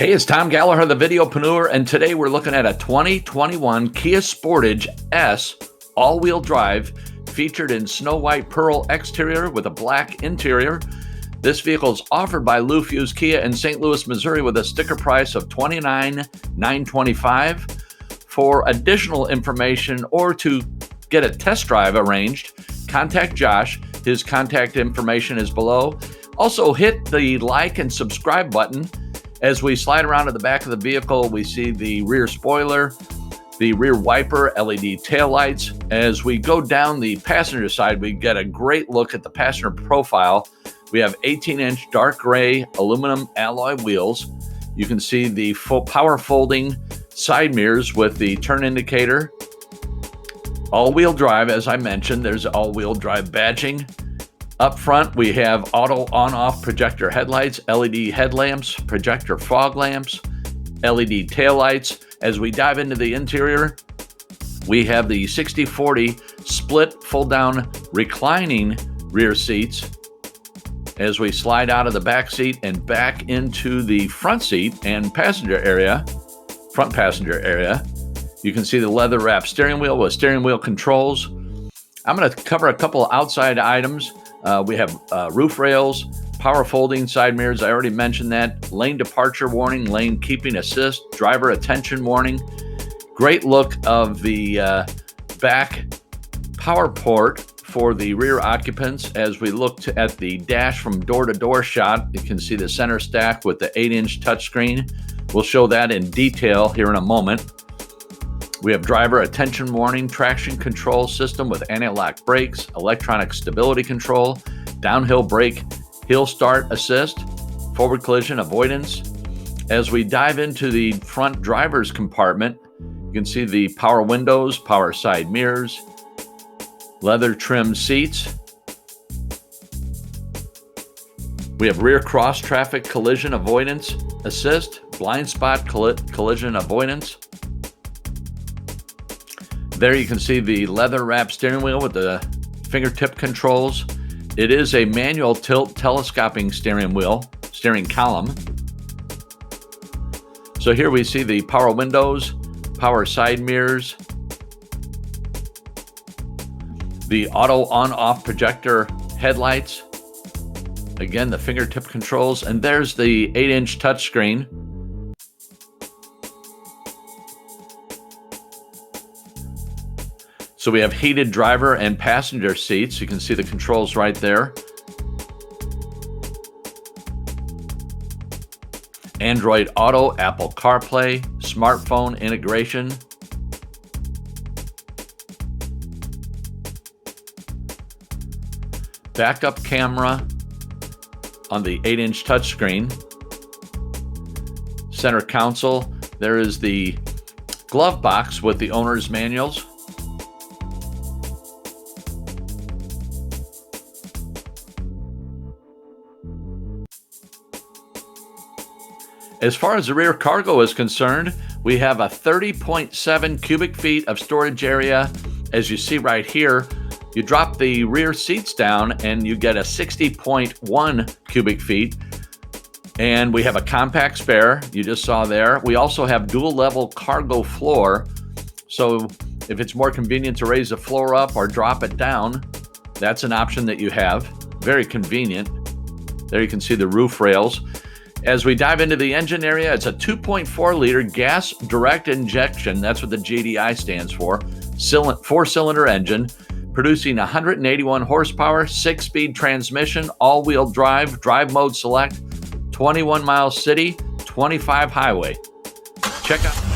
Hey, it's Tom Gallagher, the Videopreneur, and today we're looking at a 2021 Kia Sportage S all-wheel drive featured in snow white pearl exterior with a black interior. This vehicle is offered by Lou Fusz KIA in St. Louis, Missouri with a sticker price of $29,925. For additional information or to get a test drive arranged, contact Josh. His contact information is below. Also, hit the like and subscribe button. As we slide around to the back of the vehicle, we see the rear spoiler, the rear wiper, LED taillights. As we go down the passenger side, we get a great look at the passenger profile. We have 18-inch dark gray aluminum alloy wheels. You can see the full power folding side mirrors with the turn indicator. All-wheel drive, as I mentioned, there's all-wheel drive badging. Up front, we have auto on-off projector headlights, LED headlamps, projector fog lamps, LED taillights. As we dive into the interior, we have the 60/40 split fold-down reclining rear seats. As we slide out of the back seat and back into the front seat and front passenger area, you can see the leather-wrapped steering wheel with steering wheel controls. I'm going to cover a couple outside items. We have roof rails, power folding side mirrors. I already mentioned that. Lane departure warning, lane keeping assist, driver attention warning. Great look of the back power port for the rear occupants. As we look at the dash from door-to-door shot, you can see the center stack with the 8-inch touchscreen. We'll show that in detail here in a moment. We have driver attention warning, traction control system with anti-lock brakes, electronic stability control, downhill brake, hill start assist, forward collision avoidance. As we dive into the front driver's compartment, you can see the power windows, power side mirrors, leather trimmed seats. We have rear cross traffic collision avoidance assist, blind spot collision avoidance. There you can see the leather-wrapped steering wheel with the fingertip controls. It is a manual tilt telescoping steering column. So here we see the power windows, power side mirrors, the auto on-off projector headlights. Again, the fingertip controls, and there's the 8-inch touchscreen. So we have heated driver and passenger seats. You can see the controls right there. Android Auto, Apple CarPlay, smartphone integration. Backup camera on the 8-inch touchscreen. Center console. There is the glove box with the owner's manuals. As far as the rear cargo is concerned, we have a 30.7 cubic feet of storage area. As you see right here, you drop the rear seats down and you get a 60.1 cubic feet. And we have a compact spare, you just saw there. We also have dual level cargo floor. So if it's more convenient to raise the floor up or drop it down, that's an option that you have. Very convenient. There you can see the roof rails. As we dive into the engine area, it's a 2.4 liter gas direct injection. That's what the GDI stands for. 4-cylinder engine, producing 181 horsepower, 6-speed transmission, all-wheel drive, drive mode select, 21 miles city, 25 highway. Check out